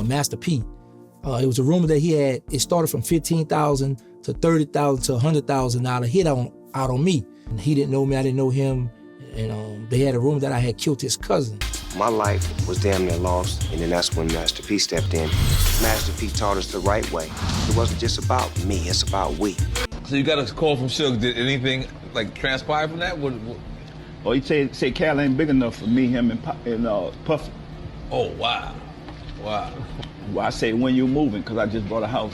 Master P. It was a rumor that it started from $15,000 to $30,000 to $100,000 hit out on me. And he didn't know me, I didn't know him. And they had a rumor that I had killed his cousin. My life was damn near lost, and then that's when Master P stepped in. Master P taught us the right way. It wasn't just about me, it's about we. So you got a call from Suge. Did anything like transpire from that? What? Oh, he say Cal ain't big enough for me, him, and Puffy. Oh, wow. Wow. Well, I say when you moving, because I just bought a house.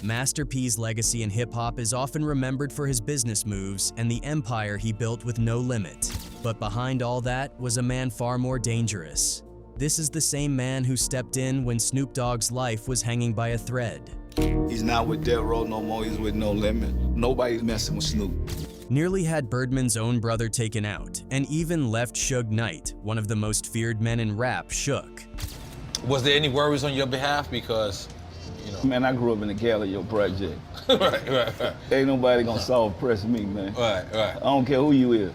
Master P's legacy in hip-hop is often remembered for his business moves and the empire he built with no limit. But behind all that was a man far more dangerous. This is the same man who stepped in when Snoop Dogg's life was hanging by a thread. He's not with Death Row no more, he's with No Limit. Nobody's messing with Snoop. Nearly had Birdman's own brother taken out, and even left Suge Knight, one of the most feared men in rap, shook. Was there any worries on your behalf? Because, you know. Man, I grew up in the Calliope project. right. Ain't nobody gonna soft press me, man. Right. I don't care who you is.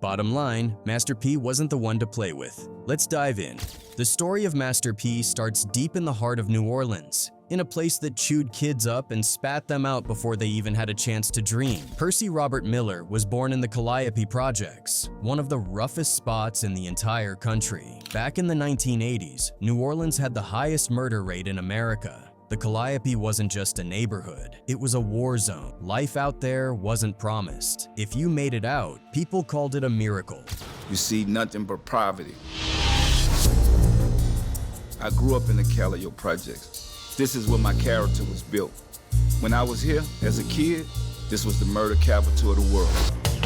Bottom line, Master P wasn't the one to play with. Let's dive in. The story of Master P starts deep in the heart of New Orleans, in a place that chewed kids up and spat them out before they even had a chance to dream. Percy Robert Miller was born in the Calliope projects, one of the roughest spots in the entire country. Back in the 1980s, New Orleans had the highest murder rate in America. The Calliope wasn't just a neighborhood, it was a war zone. Life out there wasn't promised. If you made it out, people called it a miracle. You see nothing but poverty. I grew up in the Calliope projects. This is where my character was built. When I was here as a kid, this was the murder capital of the world.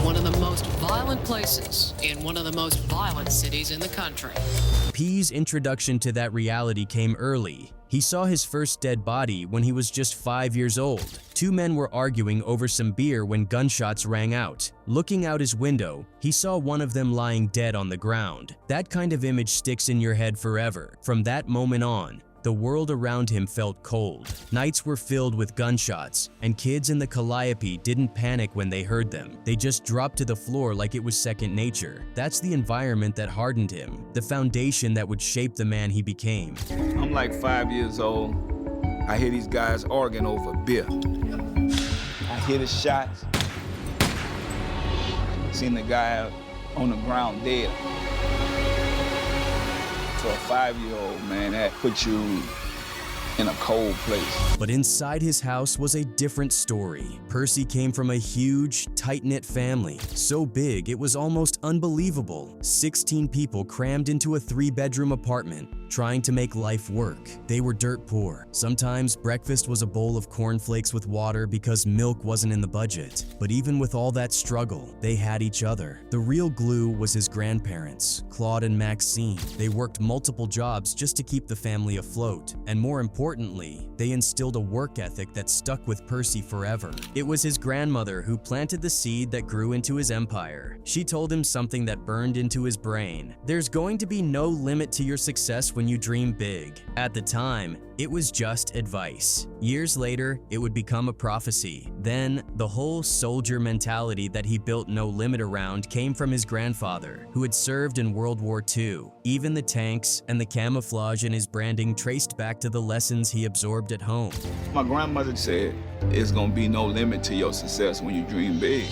One of the most violent places in one of the most violent cities in the country. P's introduction to that reality came early. He saw his first dead body when he was just 5 years old. Two men were arguing over some beer when gunshots rang out. Looking out his window, he saw one of them lying dead on the ground. That kind of image sticks in your head forever. From that moment on, the world around him felt cold. Nights were filled with gunshots, and kids in the Calliope didn't panic when they heard them. They just dropped to the floor like it was second nature. That's the environment that hardened him, the foundation that would shape the man he became. I'm like 5 years old. I hear these guys arguing over beer. I hear the shots. Seen the guy on the ground dead. For a 5-year-old, man, that puts you in a cold place. But inside his house was a different story. Percy came from a huge, tight-knit family, so big it was almost unbelievable. 16 people crammed into a 3-bedroom apartment, trying to make life work. They were dirt poor. Sometimes breakfast was a bowl of cornflakes with water because milk wasn't in the budget. But even with all that struggle, they had each other. The real glue was his grandparents, Claude and Maxine. They worked multiple jobs just to keep the family afloat. And more importantly, they instilled a work ethic that stuck with Percy forever. It was his grandmother who planted the seed that grew into his empire. She told him something that burned into his brain. There's going to be no limit to your success when you dream big. At the time, it was just advice. Years later, it would become a prophecy. Then, the whole soldier mentality that he built No Limit around came from his grandfather, who had served in World War II. Even the tanks and the camouflage in his branding traced back to the lessons he absorbed at home. My grandmother said, it's gonna be no limit to your success when you dream big.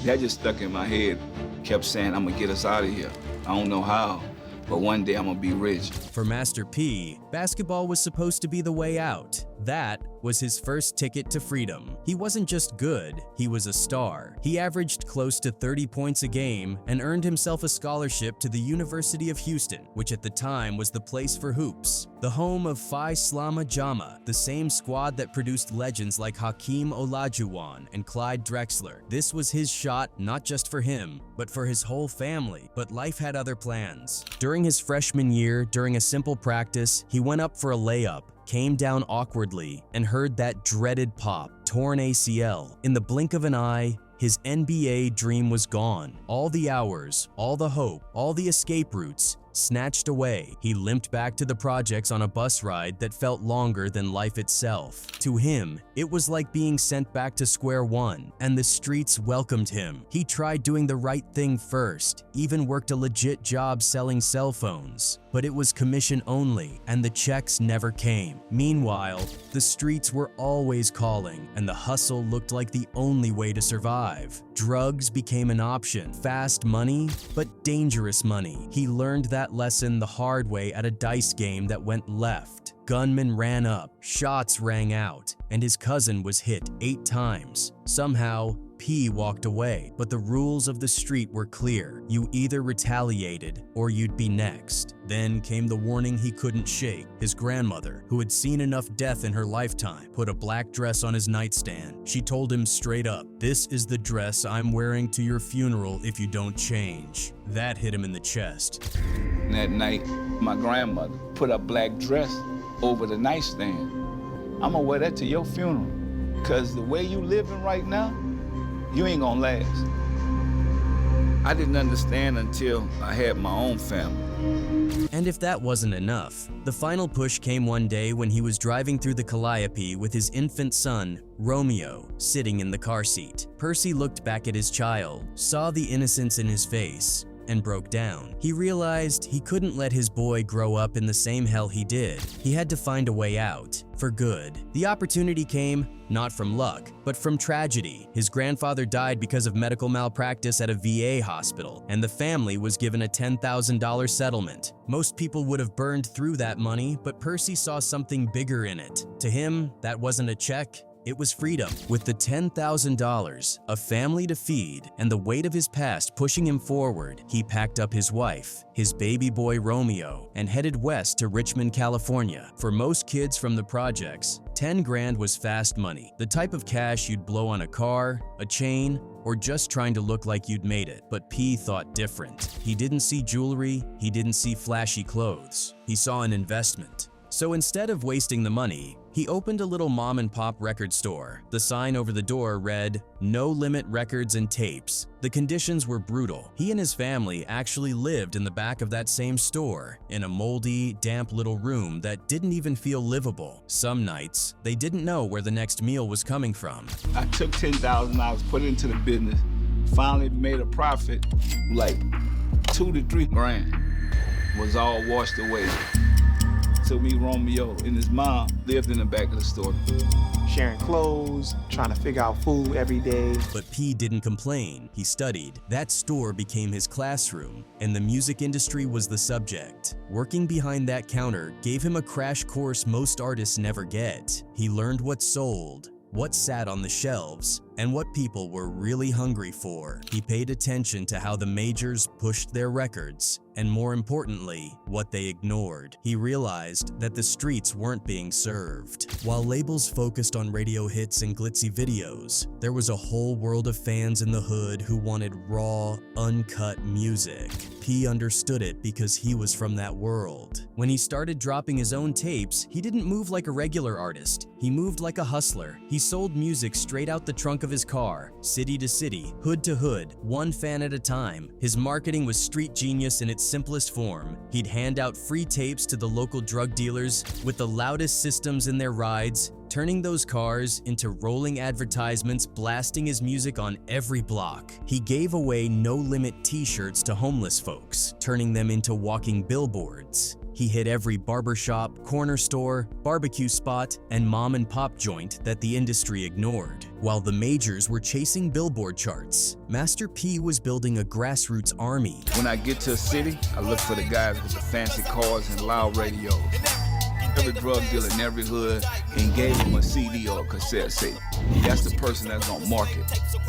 That just stuck in my head. Kept saying, I'm gonna get us out of here. I don't know how, but one day I'm gonna be rich. For Master P, basketball was supposed to be the way out. That was his first ticket to freedom. He wasn't just good, he was a star. He averaged close to 30 points a game and earned himself a scholarship to the University of Houston, which at the time was the place for hoops. The home of Phi Slama Jama, the same squad that produced legends like Hakeem Olajuwon and Clyde Drexler. This was his shot not just for him, but for his whole family. But life had other plans. During his freshman year, during a simple practice, he went up for a layup, came down awkwardly, and heard that dreaded pop, torn ACL. In the blink of an eye, his NBA dream was gone. All the hours, all the hope, all the escape routes, Snatched away, he limped back to the projects on a bus ride that felt longer than life itself. To him, it was like being sent back to square one, and the streets welcomed him. He tried doing the right thing first, even worked a legit job selling cell phones. But it was commission only, and the checks never came. Meanwhile, the streets were always calling, and the hustle looked like the only way to survive. Drugs became an option. Fast money, but dangerous money. He learned that lesson the hard way at a dice game that went left. Gunmen ran up, shots rang out, and his cousin was hit 8 times. Somehow, P walked away, but the rules of the street were clear. You either retaliated or you'd be next. Then came the warning he couldn't shake. His grandmother, who had seen enough death in her lifetime, put a black dress on his nightstand. She told him straight up, "This is the dress I'm wearing to your funeral if you don't change." That hit him in the chest. That night, my grandmother put a black dress over the nightstand. I'm gonna wear that to your funeral, because the way you living right now, you ain't gonna last. I didn't understand until I had my own family. And if that wasn't enough, the final push came one day when he was driving through the Calliope with his infant son, Romeo, sitting in the car seat. Percy looked back at his child, saw the innocence in his face, and broke down. He realized he couldn't let his boy grow up in the same hell he did. He had to find a way out, for good. The opportunity came, not from luck, but from tragedy. His grandfather died because of medical malpractice at a VA hospital, and the family was given a $10,000 settlement. Most people would have burned through that money, but Percy saw something bigger in it. To him, that wasn't a check. It was freedom. With the $10,000, a family to feed, and the weight of his past pushing him forward, he packed up his wife, his baby boy Romeo, and headed west to Richmond, California. For most kids from the projects, 10 grand was fast money, the type of cash you'd blow on a car, a chain, or just trying to look like you'd made it. But P thought different. He didn't see jewelry, he didn't see flashy clothes. He saw an investment. So instead of wasting the money, he opened a little mom-and-pop record store. The sign over the door read, "No Limit Records and Tapes." The conditions were brutal. He and his family actually lived in the back of that same store, in a moldy, damp little room that didn't even feel livable. Some nights, they didn't know where the next meal was coming from. I took $10,000, put it into the business, finally made a profit, like 2 to 3 grand was all washed away. So me, Romeo, and his mom lived in the back of the store. Sharing clothes, trying to figure out food every day. But P didn't complain. He studied. That store became his classroom, and the music industry was the subject. Working behind that counter gave him a crash course most artists never get. He learned what sold, what sat on the shelves, and what people were really hungry for. He paid attention to how the majors pushed their records, and more importantly, what they ignored. He realized that the streets weren't being served. While labels focused on radio hits and glitzy videos, there was a whole world of fans in the hood who wanted raw, uncut music. P understood it because he was from that world. When he started dropping his own tapes, he didn't move like a regular artist. He moved like a hustler. He sold music straight out the trunk of his car, city to city, hood to hood, one fan at a time. His marketing was street genius in its simplest form. He'd hand out free tapes to the local drug dealers with the loudest systems in their rides, turning those cars into rolling advertisements blasting his music on every block. He gave away no-limit t-shirts to homeless folks, turning them into walking billboards. He hit every barbershop, corner store, barbecue spot, and mom-and-pop joint that the industry ignored. While the majors were chasing billboard charts, Master P was building a grassroots army. When I get to a city, I look for the guys with the fancy cars and loud radios. Every drug dealer in every hood and gave him a CD or a cassette tape. That's the person that's gonna market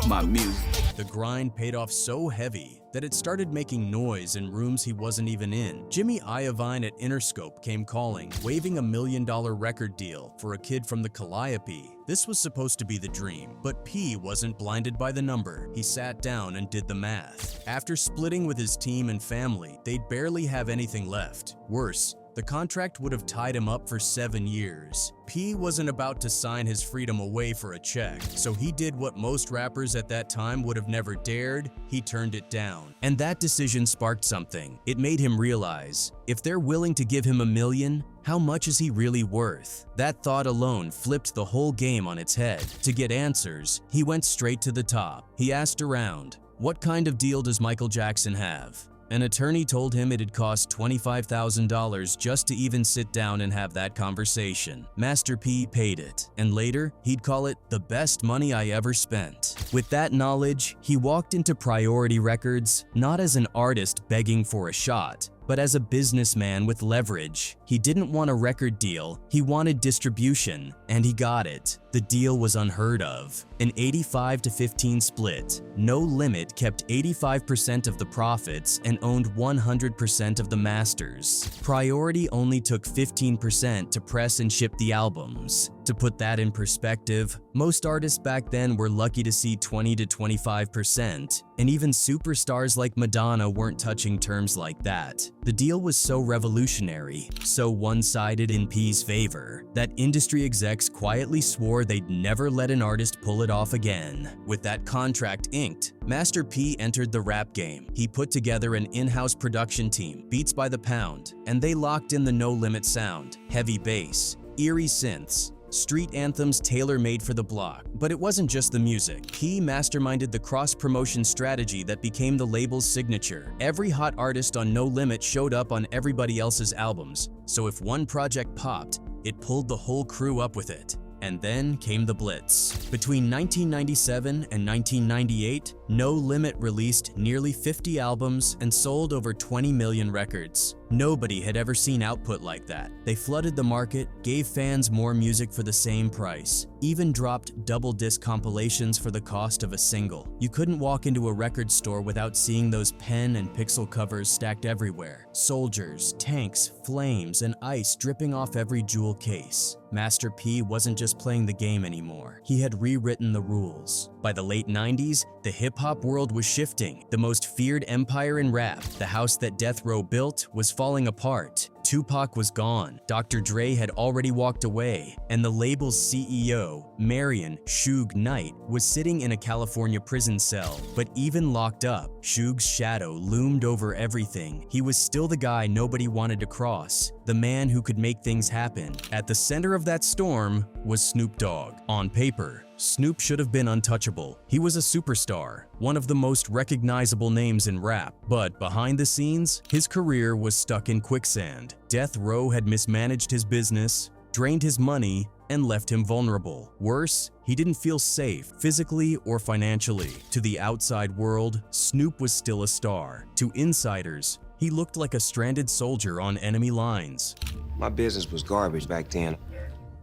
my music. The grind paid off so heavy that it started making noise in rooms he wasn't even in. Jimmy Iovine at Interscope came calling, waving $1 million record deal for a kid from the Calliope. This was supposed to be the dream, but P wasn't blinded by the number. He sat down and did the math. After splitting with his team and family, they'd barely have anything left. Worse, The contract would have tied him up for 7 years. P wasn't about to sign his freedom away for a check, so he did what most rappers at that time would have never dared. He turned it down. And that decision sparked something. It made him realize, if they're willing to give him $1 million, how much is he really worth? That thought alone flipped the whole game on its head. To get answers, he went straight to the top. He asked around, "What kind of deal does Michael Jackson have?" An attorney told him it'd cost $25,000 just to even sit down and have that conversation. Master P paid it, and later, he'd call it the best money I ever spent. With that knowledge, he walked into Priority Records not as an artist begging for a shot, but as a businessman with leverage. He didn't want a record deal, he wanted distribution, and he got it. The deal was unheard of. An 85-15 split. No Limit kept 85% of the profits and owned 100% of the masters. Priority only took 15% to press and ship the albums. To put that in perspective, most artists back then were lucky to see 20 to 25%, and even superstars like Madonna weren't touching terms like that. The deal was so revolutionary, so one-sided in P's favor, that industry execs quietly swore they'd never let an artist pull it off again. With that contract inked, Master P entered the rap game. He put together an in-house production team, Beats by the Pound, and they locked in the No Limit sound, heavy bass, eerie synths, street anthems tailor-made for the block. But it wasn't just the music. He masterminded the cross-promotion strategy that became the label's signature. Every hot artist on No Limit showed up on everybody else's albums, so if one project popped, it pulled the whole crew up with it. And then came the Blitz. Between 1997 and 1998, No Limit released nearly 50 albums and sold over 20 million records. Nobody had ever seen output like that. They flooded the market, gave fans more music for the same price, even dropped double disc compilations for the cost of a single. You couldn't walk into a record store without seeing those pen and pixel covers stacked everywhere. Soldiers, tanks, flames, and ice dripping off every jewel case. Master P wasn't just playing the game anymore. He had rewritten the rules. By the late 90s, the hip-hop world was shifting. The most feared empire in rap, the house that Death Row built, was falling apart. Tupac was gone, Dr. Dre had already walked away, and the label's CEO, Marion Suge Knight, was sitting in a California prison cell. But even locked up, Suge's shadow loomed over everything. He was still the guy nobody wanted to cross, the man who could make things happen. At the center of that storm was Snoop Dogg. On paper, Snoop should have been untouchable. He was a superstar, one of the most recognizable names in rap, but behind the scenes, his career was stuck in quicksand. Death Row had mismanaged his business, drained his money, and left him vulnerable. Worse, he didn't feel safe, physically or financially. To the outside world, Snoop was still a star. To insiders, he looked like a stranded soldier on enemy lines. My business was garbage back then.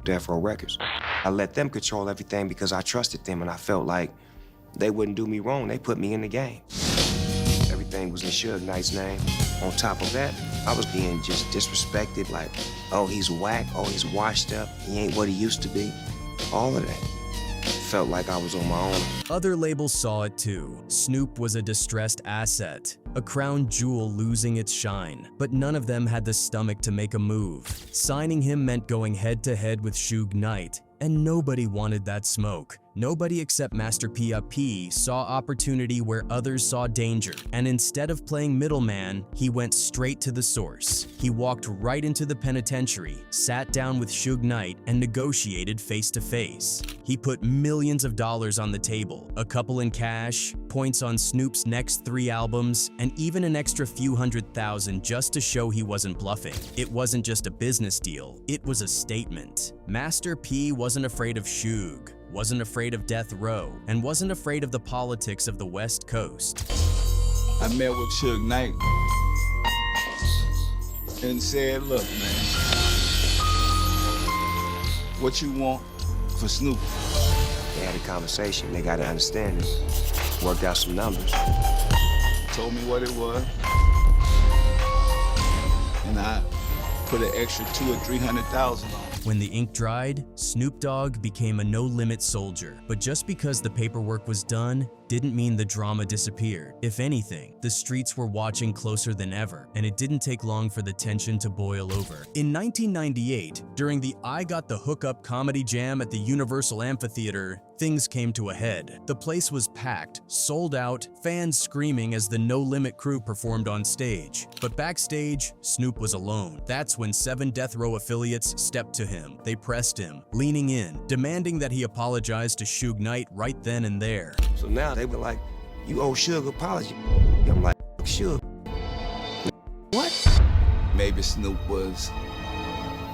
Death Row Records. I let them control everything because I trusted them and I felt like they wouldn't do me wrong. They put me in the game. Everything was in Suge Knight's name. On top of that, I was being just disrespected, like, oh, he's whack, oh, he's washed up, he ain't what he used to be. All of that. Felt like I was on my own. Other labels saw it too. Snoop was a distressed asset, a crown jewel losing its shine, but none of them had the stomach to make a move. Signing him meant going head-to-head with Suge Knight, and nobody wanted that smoke. Nobody except Master P saw opportunity where others saw danger, and instead of playing middleman, he went straight to the source. He walked right into the penitentiary, sat down with Suge Knight, and negotiated face-to-face. He put millions of dollars on the table, a couple in cash, points on Snoop's next 3 albums, and even an extra few $100,000 just to show he wasn't bluffing. It wasn't just a business deal, it was a statement. Master P wasn't afraid of Suge, wasn't afraid of Death Row, and wasn't afraid of the politics of the West Coast. I met with Suge Knight and said, look, man, what you want for Snoop? They had a conversation, they got to understand it. Worked out some numbers. Told me what it was, and I put an extra $200,000 or $300,000 on it. When the ink dried, Snoop Dogg became a no-limit soldier. But just because the paperwork was done didn't mean the drama disappeared. If anything, the streets were watching closer than ever, and it didn't take long for the tension to boil over. In 1998, during the I Got the Hookup comedy jam at the Universal Amphitheater, things came to a head. The place was packed, sold out, fans screaming as the No Limit crew performed on stage. But backstage, Snoop was alone. That's when 7 Death Row affiliates stepped to him. They pressed him, leaning in, demanding that he apologize to Suge Knight right then and there. So now they were like, you owe Suge apology. I'm like, Suge. What? Maybe Snoop was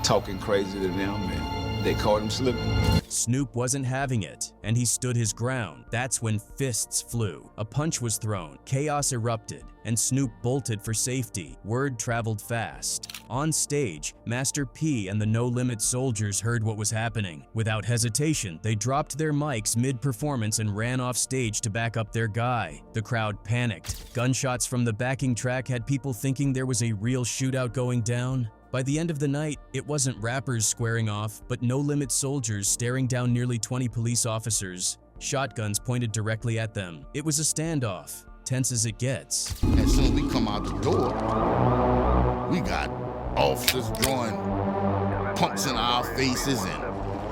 talking crazy to them and they caught him slipping. Snoop wasn't having it, and he stood his ground. That's when fists flew. A punch was thrown, chaos erupted, and Snoop bolted for safety. Word traveled fast. On stage, Master P and the No Limit soldiers heard what was happening. Without hesitation, they dropped their mics mid-performance and ran off stage to back up their guy. The crowd panicked. Gunshots from the backing track had people thinking there was a real shootout going down. By the end of the night, it wasn't rappers squaring off, but No Limit soldiers staring down nearly 20 police officers, shotguns pointed directly at them. It was a standoff, tense as it gets. As soon as we come out the door, we got officers drawing pumps in our faces and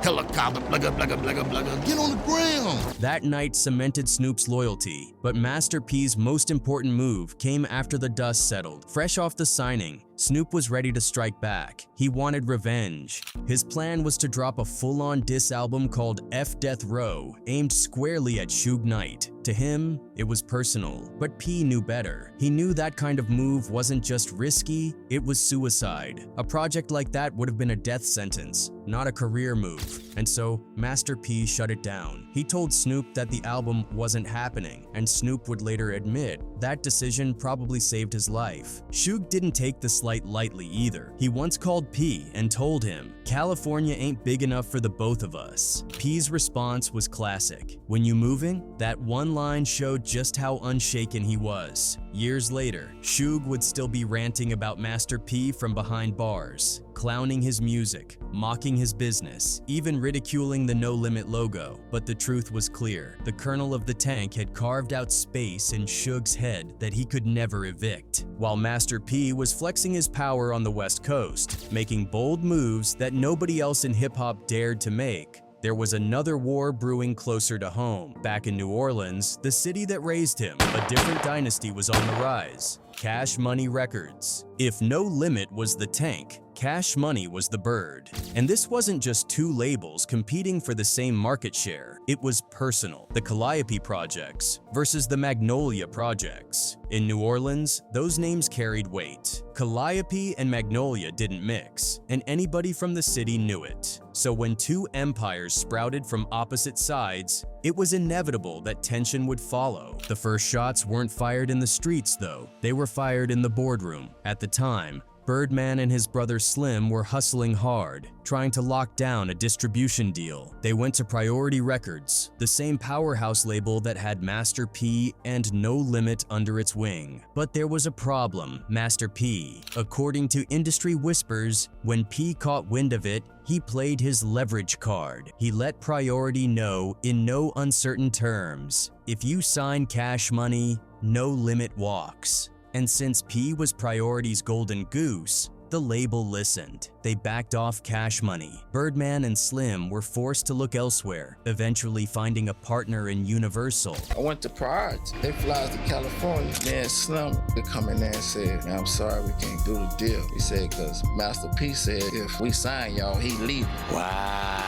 helicopter, blugga, blugga, blugga, blugga, get on the ground. That night cemented Snoop's loyalty, but Master P's most important move came after the dust settled. Fresh off the signing, Snoop was ready to strike back. He wanted revenge. His plan was to drop a full-on diss album called F Death Row, aimed squarely at Suge Knight. To him, it was personal, but P knew better. He knew that kind of move wasn't just risky, it was suicide. A project like that would have been a death sentence, not a career move. And so, Master P shut it down. He told Snoop that the album wasn't happening, and Snoop would later admit that decision probably saved his life. Suge didn't take the slight lightly either. He once called P and told him, "California ain't big enough for the both of us." P's response was classic. "When you moving?" That one line showed just how unshaken he was. Years later, Suge would still be ranting about Master P from behind bars, clowning his music, mocking his business, even ridiculing the No Limit logo. But the truth was clear. The Colonel of the Tank had carved out space in Suge's head that he could never evict. While Master P was flexing his power on the West Coast, making bold moves that nobody else in hip-hop dared to make, there was another war brewing closer to home. Back in New Orleans, the city that raised him, a different dynasty was on the rise. Cash Money Records. If No Limit was the Tank, Cash Money was the Bird. And this wasn't just two labels competing for the same market share. It was personal. The Calliope projects versus the Magnolia projects. In New Orleans, those names carried weight. Calliope and Magnolia didn't mix, and anybody from the city knew it. So when two empires sprouted from opposite sides, it was inevitable that tension would follow. The first shots weren't fired in the streets, though. They were fired in the boardroom. At the time, Birdman and his brother Slim were hustling hard, trying to lock down a distribution deal. They went to Priority Records, the same powerhouse label that had Master P and No Limit under its wing. But there was a problem. Master P. According to industry whispers, when P caught wind of it, he played his leverage card. He let Priority know in no uncertain terms, if you sign Cash Money, No Limit walks. And since P was Priority's golden goose, the label listened. They backed off Cash Money. Birdman and Slim were forced to look elsewhere, eventually finding a partner in Universal. I went to Priority. They flies to California. Man, Slim, they come in there and said, "Man, I'm sorry, we can't do the deal." He said, "Cause Master P said if we sign y'all, he leave." Wow.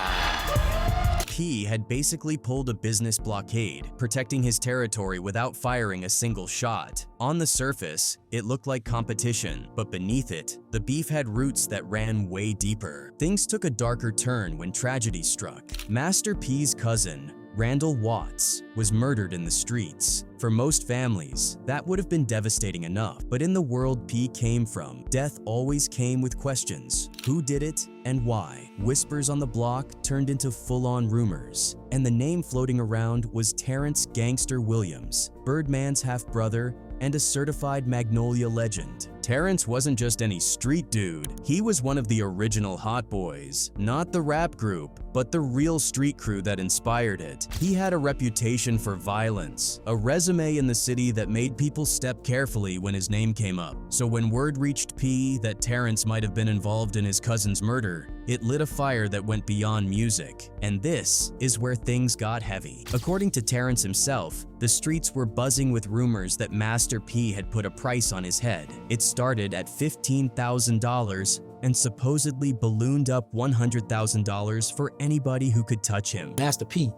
P had basically pulled a business blockade, protecting his territory without firing a single shot. On the surface, it looked like competition, but beneath it, the beef had roots that ran way deeper. Things took a darker turn when tragedy struck. Master P's cousin, Randall Watts, was murdered in the streets. For most families, that would have been devastating enough, but in the world P came from, death always came with questions. Who did it and why? Whispers on the block turned into full-on rumors, and the name floating around was Terrence "Gangster" Williams, Birdman's half-brother and a certified Magnolia legend. Terrence wasn't just any street dude. He was one of the original Hot Boys, not the rap group, but the real street crew that inspired it. He had a reputation for violence, a resume in the city that made people step carefully when his name came up. So when word reached P that Terrence might have been involved in his cousin's murder, it lit a fire that went beyond music. And this is where things got heavy. According to Terrence himself, the streets were buzzing with rumors that Master P had put a price on his head. It started at $15,000 and supposedly ballooned up $100,000 for anybody who could touch him. Master P,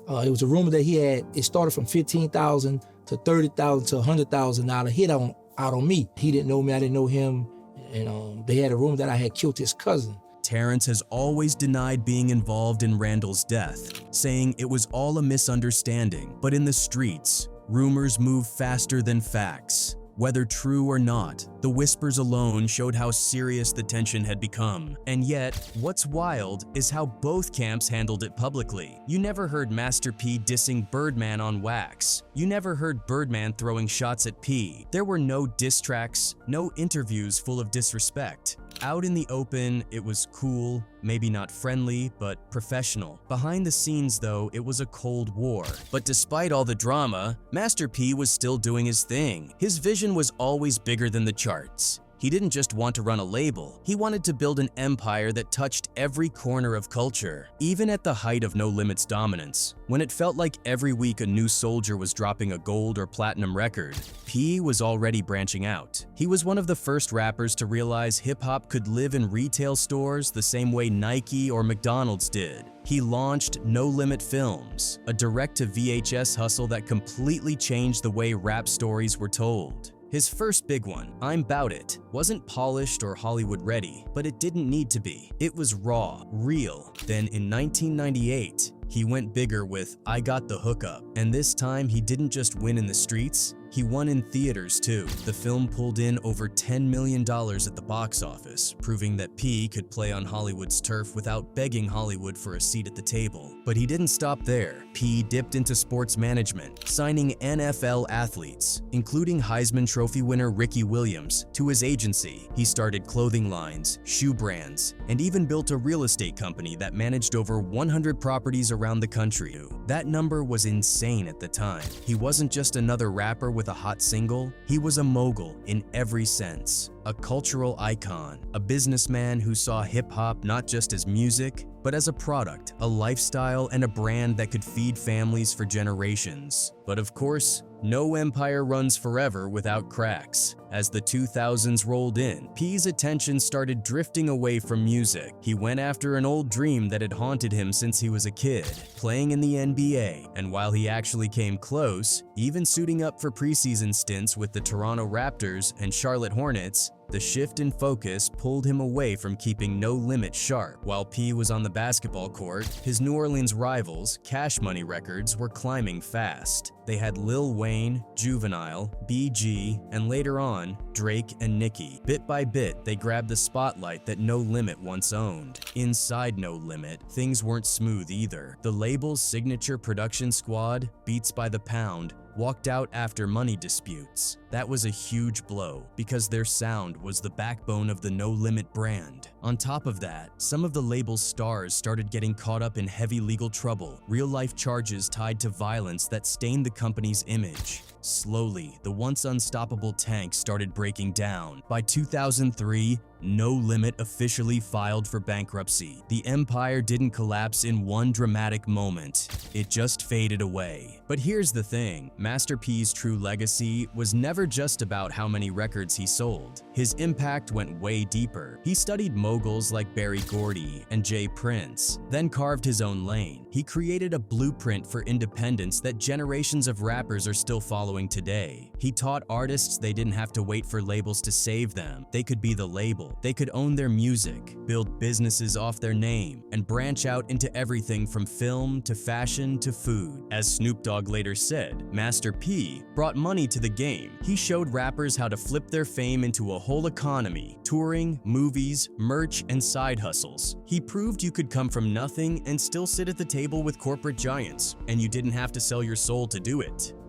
it was a rumor that it started from $15,000 to $30,000 to $100,000 hit out on me. He didn't know me, I didn't know him, and they had a rumor that I had killed his cousin. Terrence has always denied being involved in Randall's death, saying it was all a misunderstanding. But in the streets, rumors move faster than facts. Whether true or not, the whispers alone showed how serious the tension had become. And yet, what's wild is how both camps handled it publicly. You never heard Master P dissing Birdman on wax. You never heard Birdman throwing shots at P. There were no diss tracks, no interviews full of disrespect. Out in the open, it was cool, maybe not friendly, but professional. Behind the scenes, though, it was a cold war. But despite all the drama, Master P was still doing his thing. His vision was always bigger than the charts. He didn't just want to run a label, he wanted to build an empire that touched every corner of culture. Even at the height of No Limit's dominance, when it felt like every week a new soldier was dropping a gold or platinum record, P was already branching out. He was one of the first rappers to realize hip-hop could live in retail stores the same way Nike or McDonald's did. He launched No Limit Films, a direct-to-VHS hustle that completely changed the way rap stories were told. His first big one, I'm 'Bout It, wasn't polished or Hollywood ready, but it didn't need to be. It was raw, real. Then in 1998, he went bigger with I Got the Hookup. And this time, he didn't just win in the streets, he won in theaters too. The film pulled in over $10 million at the box office, proving that P could play on Hollywood's turf without begging Hollywood for a seat at the table. But he didn't stop there. P dipped into sports management, signing NFL athletes, including Heisman Trophy winner Ricky Williams, to his agency. He started clothing lines, shoe brands, and even built a real estate company that managed over 100 properties around the country. That number was insane at the time. He wasn't just another rapper with a hot single, he was a mogul in every sense. A cultural icon, a businessman who saw hip-hop not just as music, but as a product, a lifestyle, and a brand that could feed families for generations. But of course, no empire runs forever without cracks. As the 2000s rolled in, P's attention started drifting away from music. He went after an old dream that had haunted him since he was a kid, playing in the NBA. And while he actually came close, even suiting up for preseason stints with the Toronto Raptors and Charlotte Hornets, the shift in focus pulled him away from keeping No Limit sharp. While P was on the basketball court, his New Orleans rivals, Cash Money Records, were climbing fast. They had Lil Wayne, Juvenile, BG, and later on, Drake and Nicki. Bit by bit, they grabbed the spotlight that No Limit once owned. Inside No Limit, things weren't smooth either. The label's signature production squad, Beats by the Pound, walked out after money disputes. That was a huge blow because their sound was the backbone of the No Limit brand. On top of that, some of the label's stars started getting caught up in heavy legal trouble, real-life charges tied to violence that stained the company's image. Slowly, the once unstoppable tank started breaking down. By 2003, No Limit officially filed for bankruptcy. The empire didn't collapse in one dramatic moment. It just faded away. But here's the thing, Master P's true legacy was never just about how many records he sold. His impact went way deeper. He studied moguls like Berry Gordy and Jay Prince, then carved his own lane. He created a blueprint for independence that generations of rappers are still following today. He taught artists they didn't have to wait for labels to save them. They could be the label. They could own their music, build businesses off their name, and branch out into everything from film to fashion to food. As Snoop Dogg later said, Master P brought money to the game. He showed rappers how to flip their fame into a whole economy, touring, movies, merch, and side hustles. He proved you could come from nothing and still sit at the table with corporate giants, and you didn't have to sell your soul to do it.